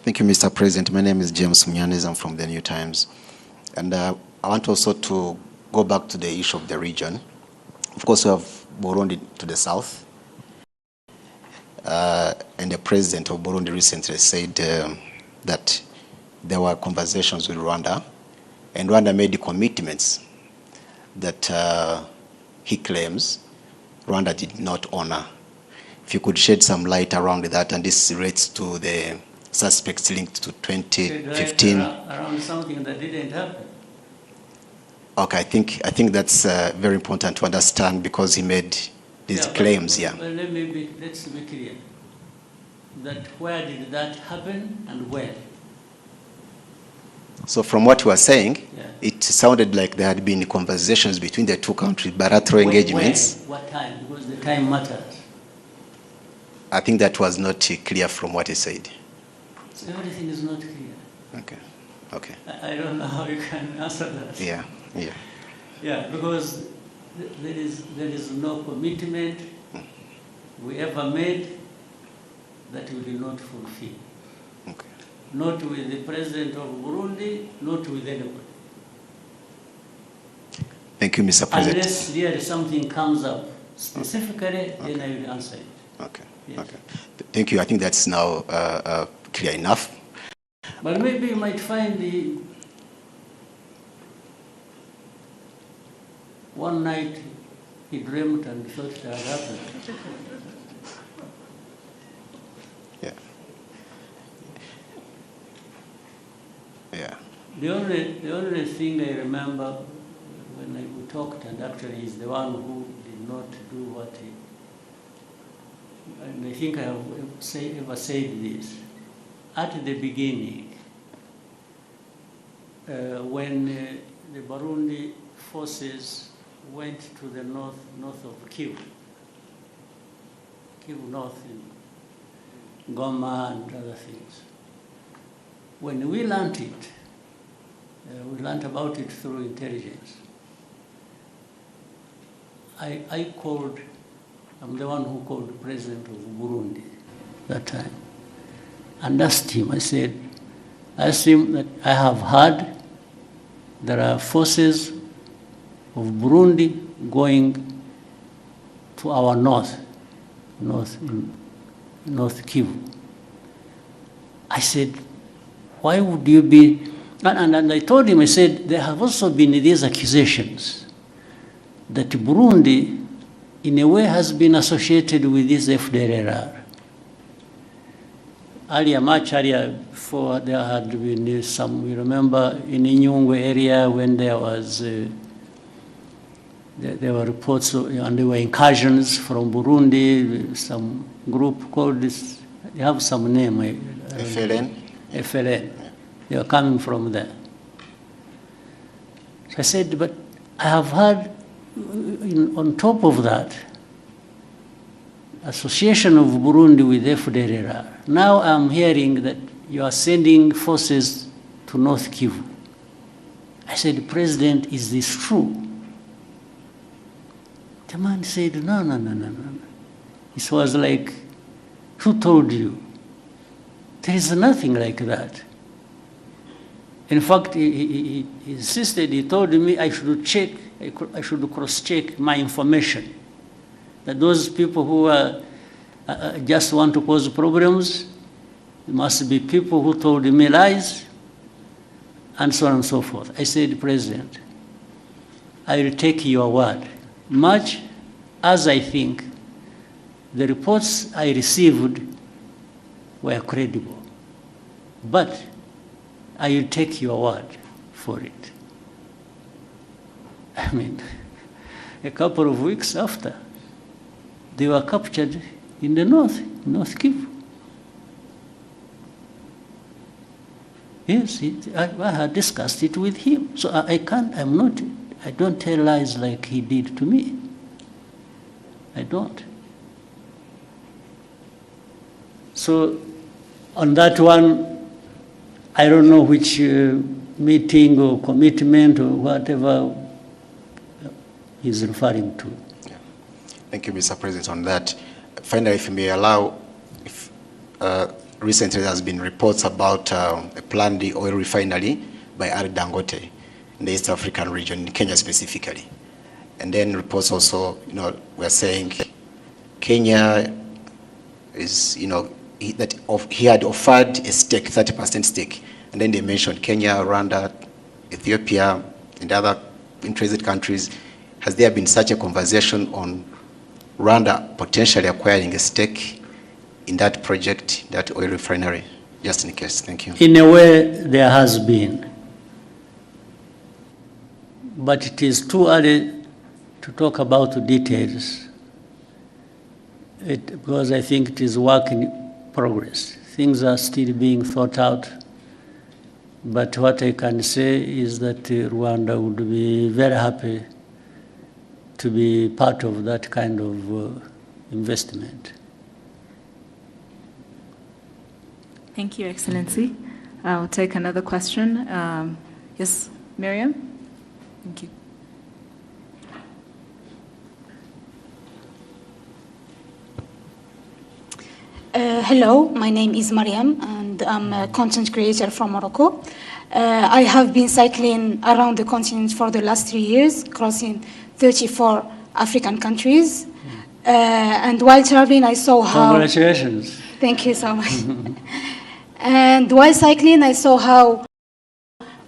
Thank you, Mr. President. My name is James Munyanez. I'm from the New Times. And I want also to go back to the issue of the region. Of course, we have Burundi to the south. And the president of Burundi recently said that there were conversations with Rwanda, and Rwanda made the commitments that he claims Rwanda did not honor. If you could shed some light around that, and this relates to the suspects linked to 2015. Around something that didn't happen. Okay, I think that's very important to understand because he made these claims. But let's be clear. That where did that happen and when? So from what you were saying, it sounded like there had been conversations between the two countries, bilateral engagements. When? What time? Because the time matters. I think that was not clear from what he said. So everything is not clear. Okay. Okay. I don't know how you can answer that. Yeah. Yeah. Yeah, because there is no commitment we ever made that we did not fulfill. Okay. Not with the president of Burundi, not with anybody. Thank you, Mr. President. Unless really something comes up specifically, then I will answer it. Okay. Yes. Okay. Thank you. I think that's now clear enough. But maybe you might find the one night he dreamt and thought it had happened. Yeah. Yeah. The only thing I remember when we talked, and actually he's the one who did not do what he, and I think I have ever said this, at the beginning, when the Burundi forces went to the north of Kivu North in Goma and other things. When we learned it, we learned about it through intelligence. I called, I'm the one who called the president of Burundi that time, and asked him, I asked him that I have heard there are forces of Burundi going to our north Kivu. I said, why would you be, and I told him, I said, there have also been these accusations that Burundi, in a way, has been associated with this FDLR. Much earlier, before there had been some, we remember in Inyungwe area when there was, there were reports and there were incursions from Burundi, some group called this, they have some name. FLN? FLN. They were coming from there. So I said, but I have heard, on top of that, association of Burundi with FDLR. Now I'm hearing that you are sending forces to North Kivu. I said, President, is this true? The man said, no. It was like, who told you? There is nothing like that. In fact, he insisted, he told me I should check, I should cross-check my information. That those people who just want to cause problems, must be people who told me lies, and so on and so forth. I said, President, I will take your word, much as I think the reports I received were credible. But I will take your word for it. I mean, a couple of weeks after, they were captured in the North Kivu. Yes, I had discussed it with him. So I don't tell lies like he did to me. I don't. So on that one, I don't know which meeting or commitment or whatever he's referring to. Yeah. Thank you, Mr. President, on that. Finally, if you may allow, recently there has been reports about a planned oil refinery by Dangote in the East African region, in Kenya specifically. And then reports also, were saying Kenya is, he had offered a stake, 30% stake. And then they mentioned Kenya, Rwanda, Ethiopia, and other interested countries. Has there been such a conversation on Rwanda potentially acquiring a stake in that project, that oil refinery? Just in case, thank you. In a way, there has been. But it is too early to talk about the details, because I think it is work in progress. Things are still being thought out. But what I can say is that Rwanda would be very happy to be part of that kind of investment. Thank you, Excellency. I'll take another question. Yes, Miriam? Thank you. Hello, my name is Mariam, and I'm a content creator from Morocco. I have been cycling around the continent for the last 3 years, crossing 34 African countries. And while traveling, I saw how... Congratulations. Thank you so much. And while cycling, I saw how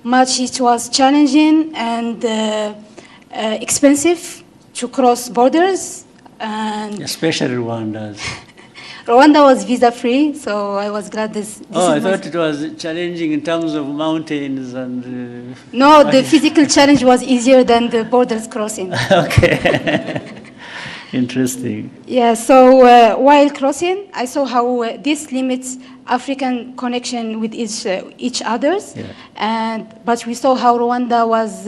much it was challenging and expensive to cross borders. And especially Rwanda. Rwanda was visa-free, so I was glad this I thought it was challenging in terms of mountains and... No, the physical challenge was easier than the borders crossing. Okay. Interesting. Yeah, so while crossing, I saw how this limits African connection with each others. Yeah. But we saw how Rwanda was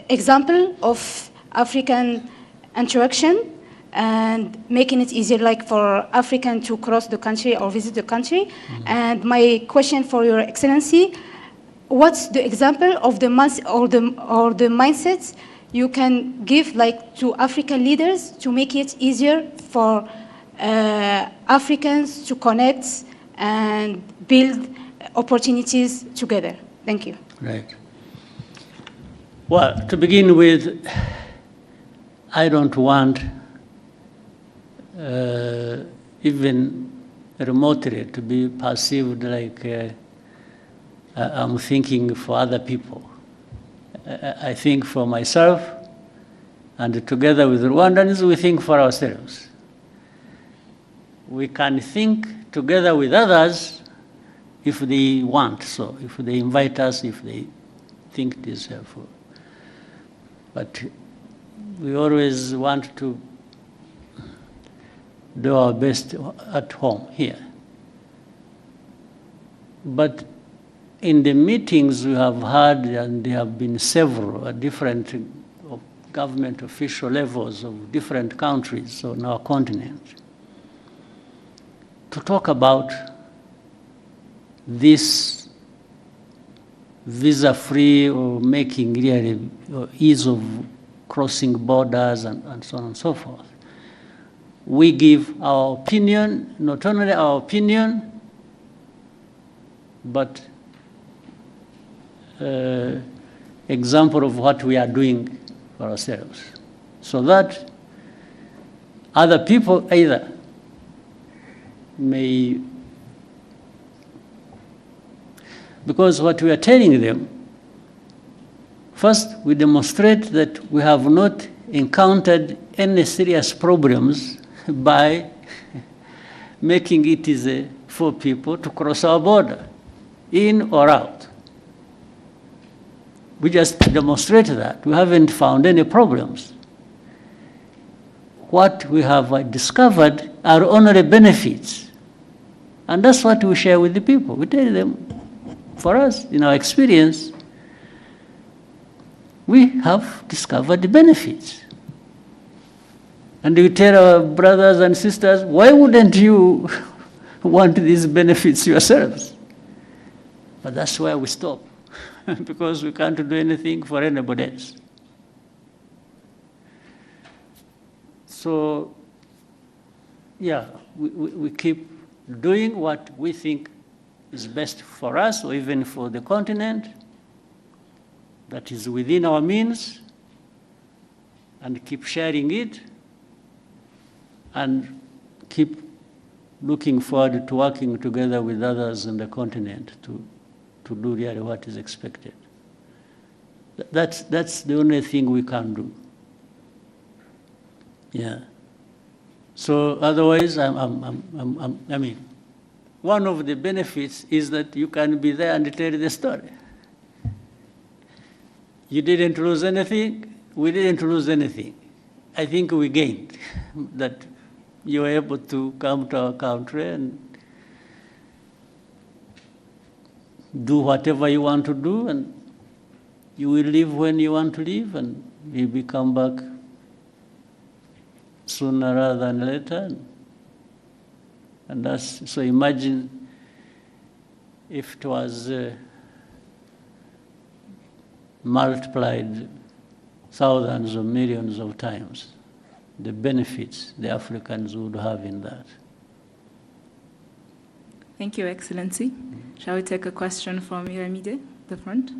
example of African interaction and making it easier, like for African to cross the country or visit the country. Mm-hmm. And my question for Your Excellency, what's the example of the mindsets you can give, like, to African leaders to make it easier for Africans to connect and build opportunities together? Thank you. Right. Well, to begin with, I don't want even remotely to be perceived like I'm thinking for other people. I think for myself, and together with Rwandans, we think for ourselves. We can think together with others if they want so, if they invite us, if they think it is helpful. But we always want to do our best at home here. But in the meetings we have had, and there have been several at different government official levels of different countries on our continent, to talk about this visa-free or making really ease of crossing borders and so on and so forth. We give our opinion, not only our opinion, but example of what we are doing for ourselves, so that other people either may, because what we are telling them, first we demonstrate that we have not encountered any serious problems by making it easy for people to cross our border, in or out. We just demonstrate that. We haven't found any problems. What we have discovered are only benefits. And that's what we share with the people. We tell them, for us, in our experience, we have discovered the benefits. And we tell our brothers and sisters, why wouldn't you want these benefits yourselves? But that's where we stop, because we can't do anything for anybody else. So, yeah, we keep doing what we think is best for us or even for the continent, that is within our means, and keep sharing it, and keep looking forward to working together with others in the continent to do really what is expected. That's the only thing we can do. Yeah. So otherwise, I mean, one of the benefits is that you can be there and tell the story. You didn't lose anything, we didn't lose anything. I think we gained that you were able to come to our country and do whatever you want to do, and you will leave when you want to leave, and you will come back sooner rather than later. And that's, so imagine if it was multiplied thousands or millions of times, the benefits the Africans would have in that. Thank you, Excellency. Shall we take a question from Yiramide, the front?